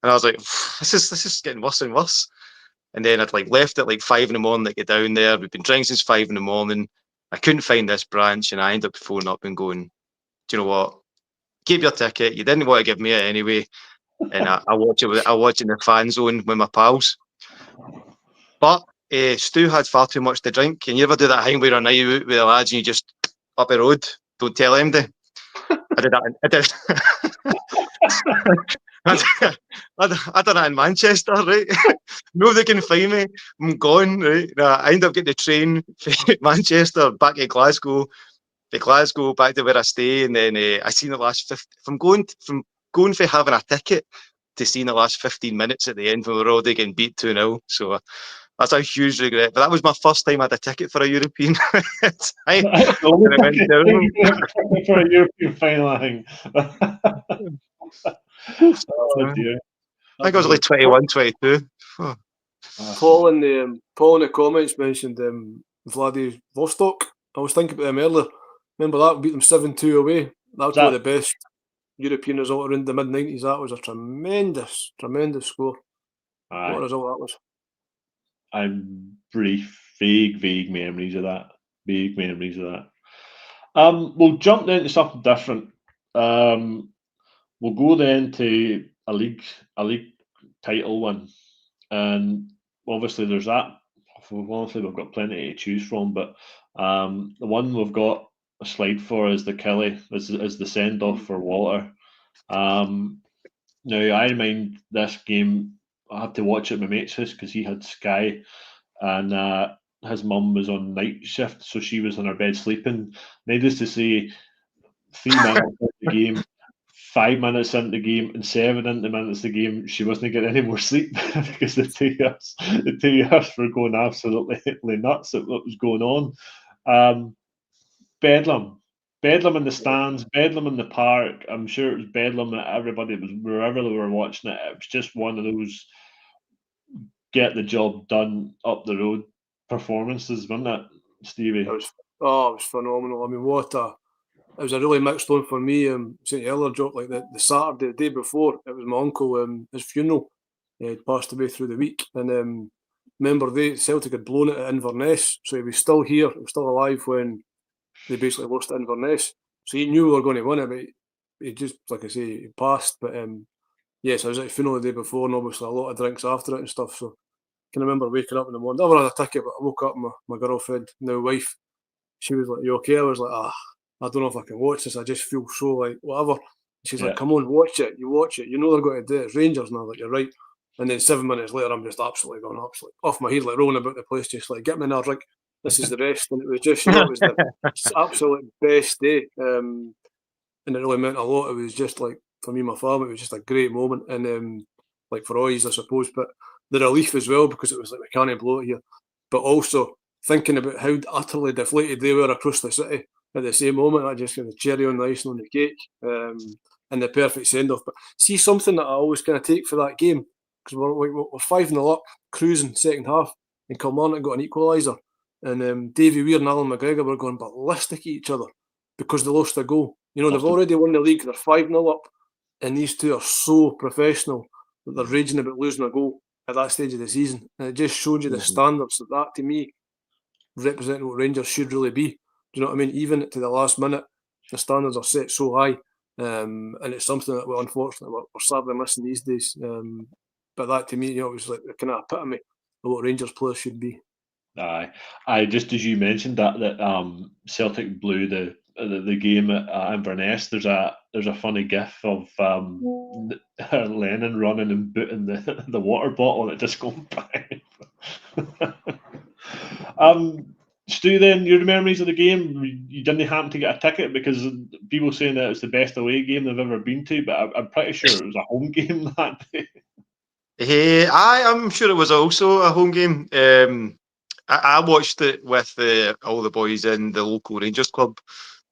and I was like, this is getting worse and worse. And then I'd like left at like 5 a.m. to get down there. We'd been drinking since 5 a.m. I couldn't find this branch, and I ended up phoning up and going, do you know what? Keep your ticket. You didn't want to give me it anyway, and I watch it in the fan zone with my pals. But Stu had far too much to drink, and you ever do that thing where you're on a night out with the lads and you just up the road, don't tell anybody. I did that. I did. I done that in Manchester, right? Nobody can find me. I'm gone, right? I end up getting the train from Manchester back to Glasgow. To Glasgow back to where I stay, and then I seen the last from going for having a ticket to seeing the last 15 minutes at the end when we were already getting beat 2-0. So that's a huge regret. But that was my first time I had a ticket for a European For a European final, I think. Oh, dear. I think I was like 21, 22. Oh. Paul in the comments mentioned Vladivostok. I was thinking about them earlier. Remember that? We beat them 7-2 away. That was one of the best European result around the mid-90s. That was a tremendous score. What a result that was. I'm vague memories of that. We'll jump then to something different. We'll go then to a league title one, and obviously there's that. Honestly, we've got plenty to choose from, but the one we've got a slide for is the Kelly, as the send off for Walter. Now I mind this game. I had to watch it at my mate's house because he had Sky, and his mum was on night shift, so she was in her bed sleeping. Needless to say, 3 minutes into the game, 5 minutes into the game, and 7 into minutes of the game, she wasn't getting any more sleep because the two years were going absolutely nuts at what was going on. Bedlam in the stands, bedlam in the park. I'm sure it was bedlam that everybody was wherever they were watching it. It was just one of those get the job done up the road performances, wasn't it, Stevie? It was phenomenal. I mean, it was a really mixed one for me. St. Eller dropped like the Saturday, the day before. It was my uncle, his funeral. He had passed away through the week, and remember Celtic had blown it at Inverness, so he was still here, he was still alive when they basically lost to Inverness. So he knew we were going to win it, but he just, like I say, he passed. But yes, I was at the funeral the day before, and obviously a lot of drinks after it and stuff. So I can remember waking up in the morning. I never had a ticket, but I woke up and my girlfriend, now wife, she was like, "You okay?" I was like, I don't know if I can watch this. I just feel so like whatever. She's like, "Come on, watch it. You watch it. You know they're going to do it. It's Rangers." And I was like, "You're right." And then 7 minutes later, I'm just absolutely gone off my head, like rolling about the place, just like, "Get me another drink. This is the best." And it was just, it was the absolute best day. And it really meant a lot. It was just like, for me and my family, it was just a great moment. And like for Oys, I suppose, but the relief as well, because it was like, we can't blow it here. But also thinking about how utterly deflated they were across the city at the same moment, I just got the cherry on the icing on the cake, and the perfect send-off. But see, something that I always kind of take for that game, because we're 5-0 up, cruising second half, and Kilmarnock got an equaliser, and Davy Weir and Alan McGregor were going ballistic at each other because they lost a goal. You know, they've already won the league, they're 5-0 up, and these two are so professional that they're raging about losing a goal at that stage of the season. And it just showed you the standards that to me, representing what Rangers should really be. Do you know what I mean? Even to the last minute, the standards are set so high, and it's something that unfortunately we're sadly missing these days. But that to me, you know, it was like the kind of epitome of what Rangers players should be. Aye, just as you mentioned that Celtic blew the game at Inverness. There's a funny gif of Lennon running and booting the water bottle and it just going bang. Stu, then your memories of the game, you didn't happen to get a ticket because people saying that it's the best away game they've ever been to, but I'm pretty sure it was a home game that day. I'm sure it was also a home game. I watched it with all the boys in the local Rangers club,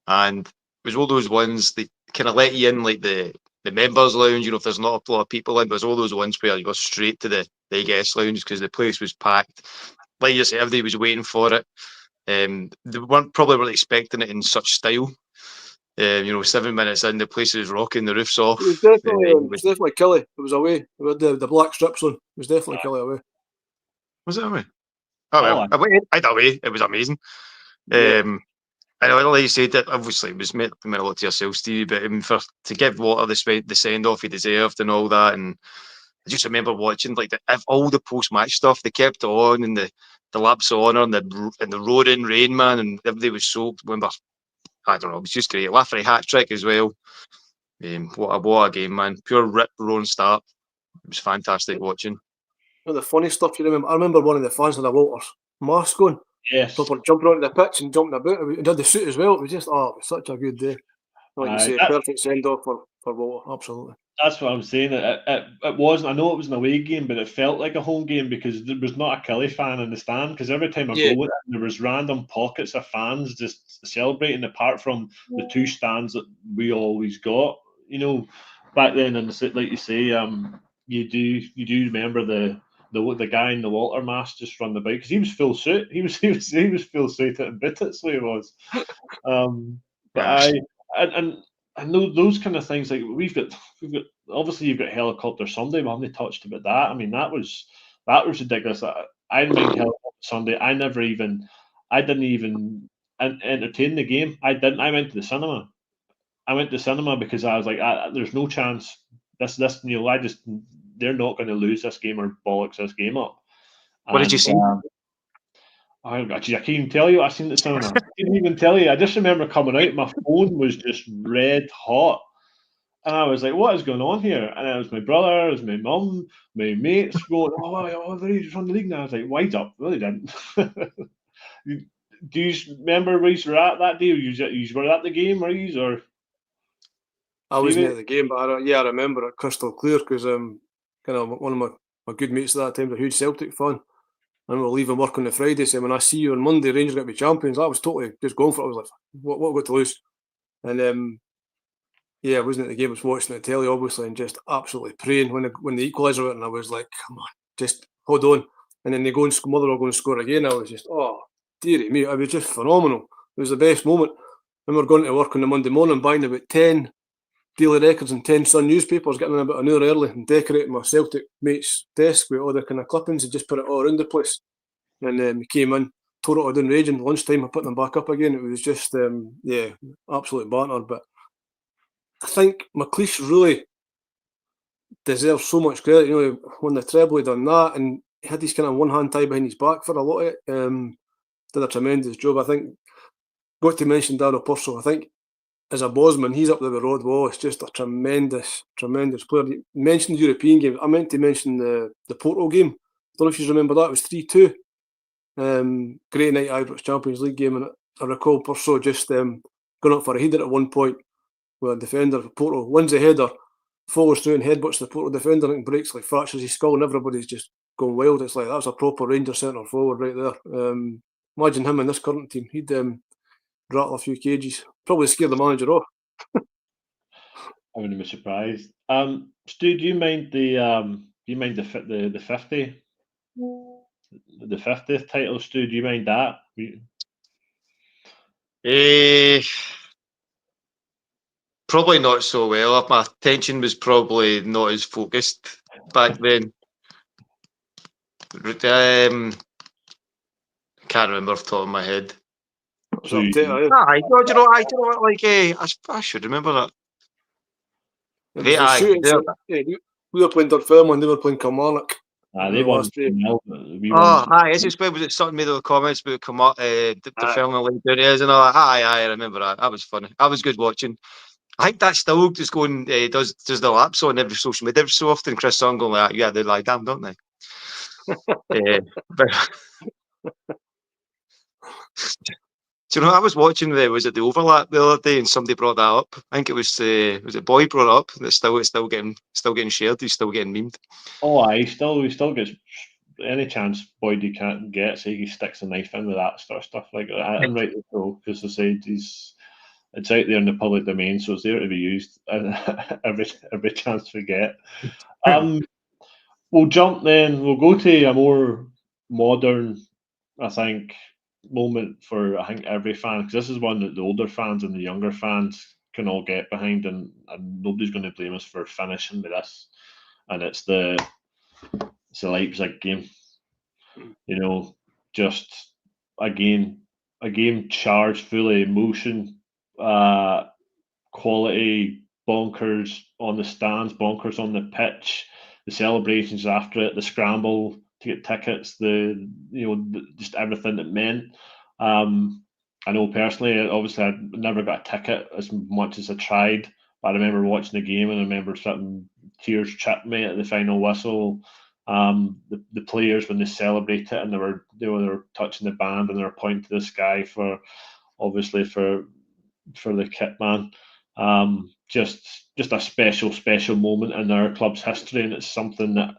and it was one of those ones that kind of let you in like the members lounge, you know, if there's not a lot of people in, there's all those ones where you go straight to the guest lounge because the place was packed. Like you said, everybody was waiting for it. They probably weren't expecting it in such style. You know, 7 minutes in, the place is rocking, the roof's off. It was definitely Kelly. It was away. We had the black strips on. It was definitely Kelly away. Was it away? Oh, well, either way, it was amazing. Yeah. I know, like you said, that obviously it was meant a lot to yourself, Stevie, but to give Walter the send off he deserved and all that, and I just remember watching like all the post match stuff. They kept it on, and the laps of honour and the roaring rain, man, and everybody was so. Remember, I don't know, it was just great. Lafferty hat trick as well. What a game, man! Pure rip roaring start. It was fantastic watching. You know, the funny stuff you remember. I remember one of the fans had a Walters mask on. Yes. Proper jumping onto the pitch and jumping about. He did the suit as well. It was just, it was such a good day. Like you say, perfect send off for Walter. Absolutely. That's what I'm saying. It wasn't. I know it was an away game, but it felt like a home game because there was not a Kelly fan in the stand. Because every time I go, there was random pockets of fans just celebrating. Apart from the two stands that we always got, you know, back then. And like you say, you do remember the guy in the Walter mask just run the bike because he was full suit. He was full suit and bit it, so he was. But I know those kind of things. Like we've got obviously you've got Helicopter Sunday. We haven't touched about that. I mean that was ridiculous. I didn't mind Helicopter Sunday. I didn't even entertain the game. I went to the cinema. I went to the cinema because I was like, there's no chance. This they're not going to lose this game or bollocks this game up. What did you see? I can't even tell you what I seen at the cinema. I can't even tell you. I just remember coming out, my phone was just red hot. And I was like, what is going on here? And it was my brother, it was my mum, my mates going, they're just on the league now. I was like, wide up. Really didn't. Do you remember where you were at that day? You were at the game, were you? Or I wasn't at the game, but I remember it crystal clear because kind of one of my good mates at that time was a huge Celtic fan. And we're leaving work on the Friday, saying, when I see you on Monday, Rangers are going to be champions. I was totally just going for it. I was like, what have we got to lose? And I wasn't at the game, I was watching the telly, obviously, and just absolutely praying when the equaliser went, and I was like, come on, just hold on. And then they go and Motherwell go and score again. I was just, dearie me, it was just phenomenal. It was the best moment. When we were going to work on the Monday morning, buying about 10 Daily Records and 10 Sun newspapers, getting in about an hour early and decorating my Celtic mate's desk with all the kind of clippings and just put it all around the place. And we came in, tore it all down raging. Lunchtime, I put them back up again. It was just, absolute banter. But I think McLeish really deserves so much credit. You know, he won the treble, he done that, and he had his kind of one-hand tie behind his back for a lot of it. Did a tremendous job. I think, got to mention Darryl Purcell. I think as a Bosman, he's up there with Rod Wallace, just a tremendous, tremendous player. You mentioned the European game. I meant to mention the Porto game. I don't know if you remember that. It was 3-2. Great night Ibrox Champions League game. And I recall Purcell just going up for a header at one point where a defender for Porto wins a header, follows through and headbutts the Porto defender and breaks, like fractures his skull, and everybody's just going wild. It's like, that's a proper Rangers centre forward right there. Imagine him in this current team. He'd rattle a few cages. Probably scare the manager off. I wouldn't be surprised. Stu, do you mind the 50th title, Stu? Do you mind that? Probably not so well. My attention was probably not as focused back then. Can't remember off the top of my head. I should remember that. We were playing Dunfermline, they were playing Kilmarnock. They won. Was it something made of the comments about Dunfermline areas and all that? I remember that. That was funny. That was good watching. I think that still just going does the laps on every social media every so often. Chris Song going like, yeah, they lie down, don't they? Do you know, I was watching was it the overlap the other day, and somebody brought that up. I think it was it Boyd brought it up. That's still getting shared. He's still getting memed. Oh, he still gets any chance Boyd he can't get, so he sticks a knife in with that sort of stuff like that. And rightly so, because I said It's out there in the public domain, so it's there to be used every chance we get. We'll jump then. We'll go to a more modern, I think, moment for I think every fan, because this is one that the older fans and the younger fans can all get behind, and nobody's going to blame us for finishing with this. And it's the Leipzig game. You know, just a game charged full of emotion, quality, bonkers on the stands, bonkers on the pitch, the celebrations after it, the scramble to get tickets, just everything it meant. I know personally, obviously, I never got a ticket as much as I tried, but I remember watching the game and I remember certain tears chipped me at the final whistle. The players when they celebrated it and they were touching the band and they were pointing to the sky for the kit man. Just a special moment in our club's history, and it's something that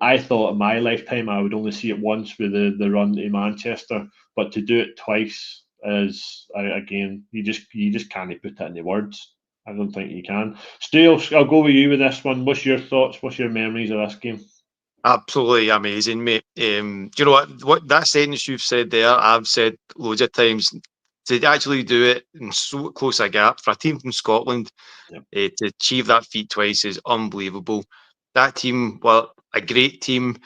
I thought in my lifetime I would only see it once with the run to Manchester, but to do it twice is again you just can't put it into words. I don't think you can. Stu, I'll go with you with this one. What's your thoughts? What's your memories of this game? Absolutely amazing, mate. Do you know what that sentence you've said there? I've said loads of times. To actually do it in so close a gap for a team from Scotland, to achieve that feat twice is unbelievable. That team, well, a great team.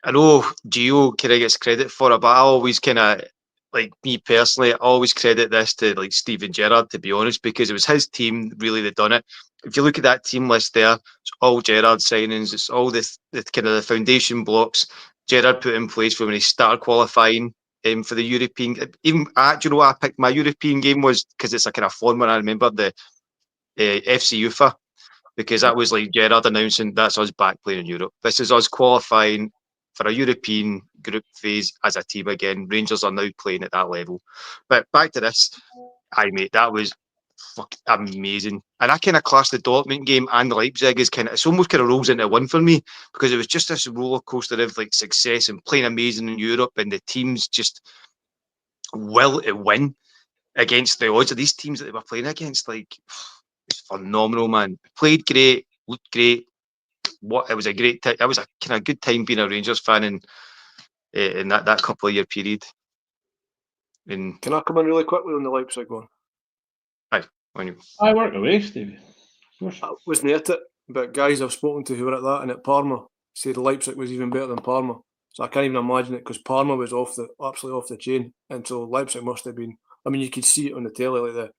I know Gio kind of gets credit for it, but I always kind of, like me personally, I always credit this to like Steven Gerrard, to be honest, because it was his team really that done it. If you look at that team list there, it's all Gerrard signings. It's all the kind of the foundation blocks Gerrard put in place for when he started qualifying for the European. Even do you know what I picked my European game was because it's a kind of fun one. I remember the FC UFA, because that was like Gerrard announcing that's us back playing in Europe. This is us qualifying for a European group phase as a team again. Rangers are now playing at that level. But back to this, mate, that was fucking amazing. And I kind of class the Dortmund game and the Leipzig as it's almost kind of rolls into one for me, because it was just this roller coaster of like success and playing amazing in Europe, and the teams just will to win against the odds of these teams that they were playing against. Like, it's phenomenal, man. Played great, looked great. It was a great time. It was a kind of good time being a Rangers fan in that couple of year period. Can I come in really quickly on the Leipzig one? I work away, Stevie. I wasn't at it, but guys I've spoken to who were at that and at Parma said Leipzig was even better than Parma. So I can't even imagine it, because Parma was absolutely off the chain, and so Leipzig must have been. I mean, you could see it on the telly, like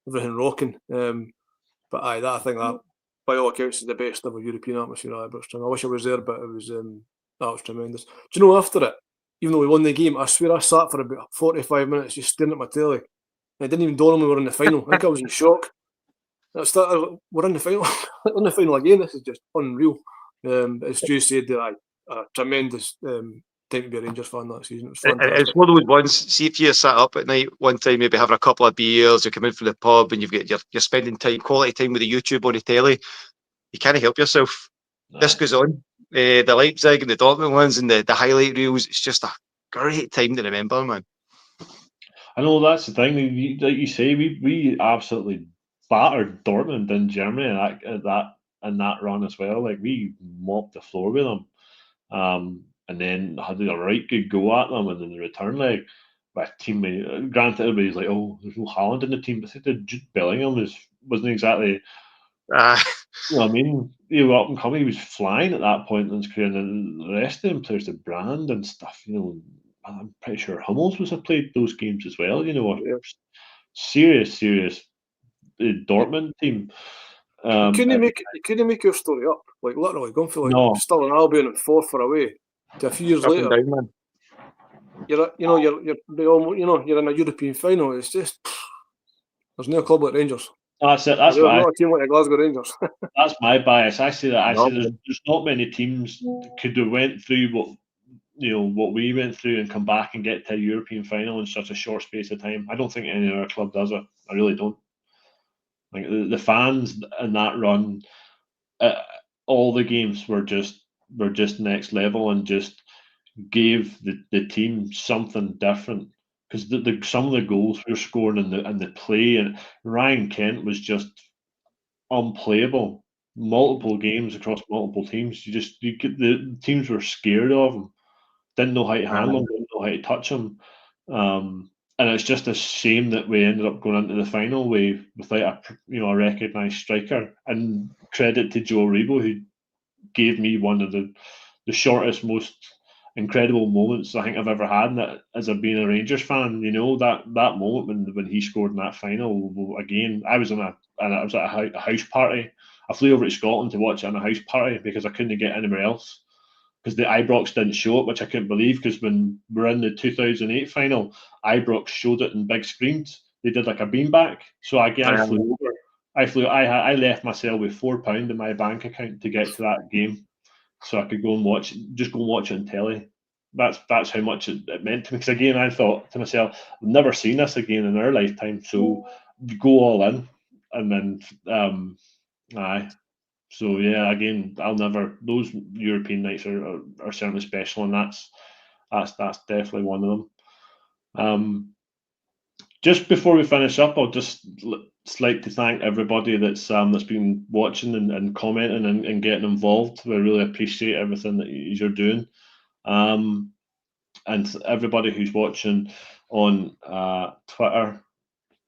everything rocking. But I think that, by all accounts, is the best ever European atmosphere at Ibrox. I wish I was there, but it was that was tremendous. Do you know, after it, even though we won the game, I swear I sat for about 45 minutes just staring at my telly. It didn't even dawn on me we were in the final. I think I was in shock. We're in the final, in the final again. This is just unreal. As Stu said, a tremendous time to be a Rangers fan that season. It was fantastic. It's one of those ones. See, if you sat up at night one time, maybe having a couple of beers, you come in from the pub, and you're spending quality time with the YouTube on the telly, you can't help yourself. No. This goes on. The Leipzig and the Dortmund ones and the highlight reels. It's just a great time to remember, man. I know that's the thing. Like you say, we absolutely battered Dortmund in Germany in that run as well. Like, we mopped the floor with them, and then had a right good go at them. And then the return leg, with teammate. Granted, everybody's like, "Oh, there's no Haaland in the team," but I think that Jude Bellingham wasn't exactly. You know what I mean? He was up and coming. He was flying at that point in his career, and then the rest of them players, the Brand and stuff. I'm pretty sure Hummels was have played those games as well. Serious Dortmund team. You couldn't make your story up. Like, literally going for Stirling Albion and 4-4 away to a few years later. Down, you're in a European final. It's just there's no club like Rangers. That's it. There's not a team like the Glasgow Rangers. That's my bias. I say that. There's not many teams that could have went through what we went through and come back and get to a European final in such a short space of time. I don't think any other club does it. I really don't. Like, the fans in that run, all the games were just next level, and just gave the team something different, because some of the goals we were scoring and the play, and Ryan Kent was just unplayable. Multiple games across multiple teams. The teams were scared of him. Didn't know how to handle him. Didn't know how to touch him. And it's just a shame that we ended up going into the final without a recognised striker. And credit to Joe Aribo, who gave me one of the shortest, most incredible moments I think I've ever had as I've been a Rangers fan. That moment when he scored in that final. Again, I was at a house party. I flew over to Scotland to watch it in a house party because I couldn't get anywhere else, because the Ibrox didn't show it, which I couldn't believe, because when we were in the 2008 final, Ibrox showed it in big screens. They did like a beanbag. So I flew over. I left myself with £4 in my bank account to get to that game, so I could go and watch it on telly. That's how much it meant to me. Because again, I thought to myself, I've never seen this again in our lifetime. So go all in, and then So yeah, again, those European nights are certainly special, and that's definitely one of them. Just before we finish up, I'll just like to thank everybody that's been watching and commenting and getting involved. We really appreciate everything that you're doing, and everybody who's watching on Twitter.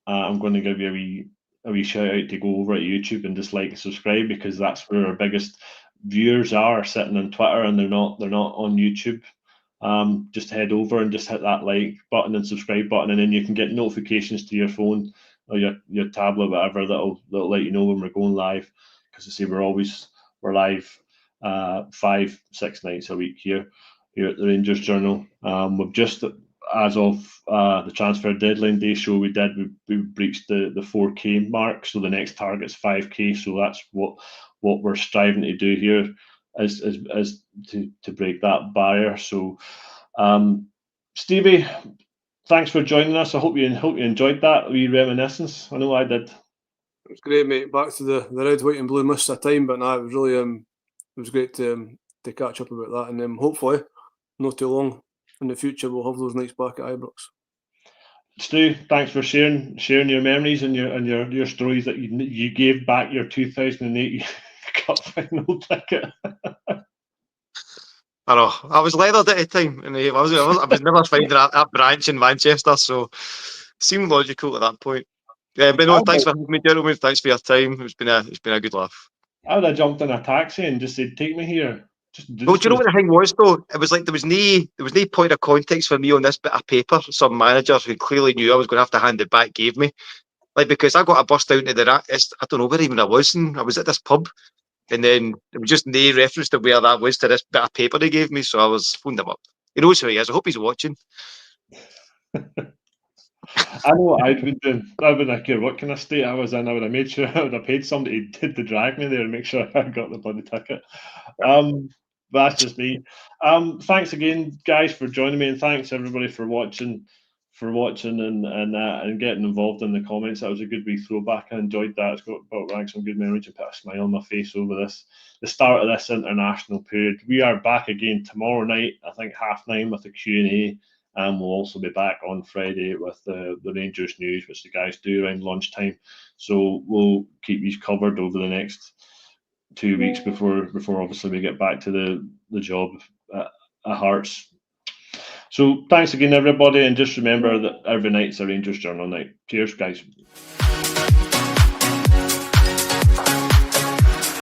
I'm going to give you a wee shout out to go over to YouTube and just like and subscribe, because that's where our biggest viewers are, sitting on Twitter, and they're not on YouTube. Just head over and just hit that like button and subscribe button, and then you can get notifications to your phone or your tablet, whatever, that'll let you know when we're going live. Because I say we're live 5-6 nights a week here at the Rangers Journal. We've just, as of the transfer deadline day show we breached the 4K mark, so the next target's 5K. So that's what we're striving to do here, is to break that barrier. So Stevie, thanks for joining us. I hope you enjoyed that wee reminiscence. I know I did. It was great, mate. Back to the red, white and blue mist of time, but it was really it was great to catch up about that, and hopefully not too long in the future we'll have those nights back at Ibrox. Stu, thanks for sharing your memories and your stories that you gave back your 2008 Cup final ticket. I know, I was leathered at the time, and I was never finding that branch in Manchester, so it seemed logical at that point. Yeah, but no, thanks for having me, gentlemen. Thanks for your time. It's been a good laugh. I would have jumped in a taxi and just said, "Take me here." Well, do you know what the thing was though? It was like there was no point of context for me on this bit of paper. Some manager who clearly knew I was going to have to hand it back gave me, because I got a bus down to I don't know where even I was, and I was at this pub, and then there was just no reference to where that was to this bit of paper they gave me, so I was phoned him up. He knows who he is. I hope he's watching. I know what I'd been doing. I wouldn't care what kind of state I was in. I would have made sure I would have paid somebody to drag me there and make sure I got the bloody ticket. But that's just me. Thanks again, guys, for joining me, and thanks everybody for watching and getting involved in the comments. That was a good wee throwback. I enjoyed that. It's got some good memories and put a smile on my face over the start of this international period. We are back again tomorrow night, I think 9:30 with the Q&A, and we'll also be back on Friday with the Rangers news, which the guys do around lunchtime. So we'll keep you covered over the next 2 weeks before obviously we get back to the job at Hearts. So thanks again, everybody, and just remember that every night's a Rangers Journal night. Cheers, guys.